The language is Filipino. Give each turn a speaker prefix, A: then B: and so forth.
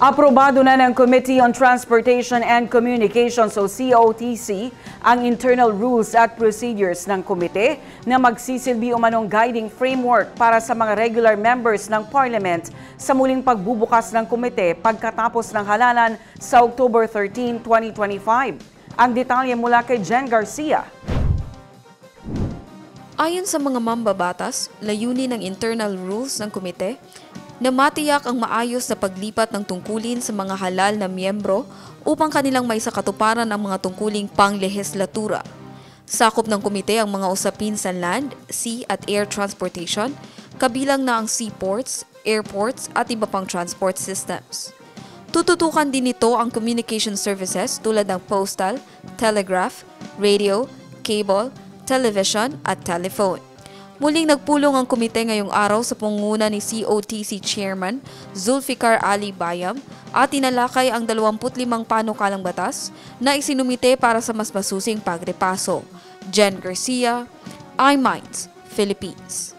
A: Aprobado na ng Committee on Transportation and Communications o COTC ang internal rules at procedures ng komite na magsisilbi umanong guiding framework para sa mga regular members ng Parliament sa muling pagbubukas ng komite pagkatapos ng halalan sa October 13, 2025. Ang detalye mula kay Jen Garcia.
B: Ayon sa mga mambabatas, layunin ng internal rules ng komite na matiyak ang maayos na paglipat ng tungkulin sa mga halal na miyembro upang kanilang maisakatuparan ang mga tungkuling panglehislatura. Sakop ng komite ang mga usapin sa land, sea at air transportation, kabilang na ang seaports, airports at iba pang transport systems. Tututukan din ito ang communication services tulad ng postal, telegraph, radio, cable, television at telephone. Muling nagpulong ang komite ngayong araw sa pangunguna ni COTC Chairman Zulfikar Ali Bayam at tinalakay ang 25 panukalang batas na isinumite para sa mas masusing pagrepaso. Jen Garcia, iMinds, Philippines.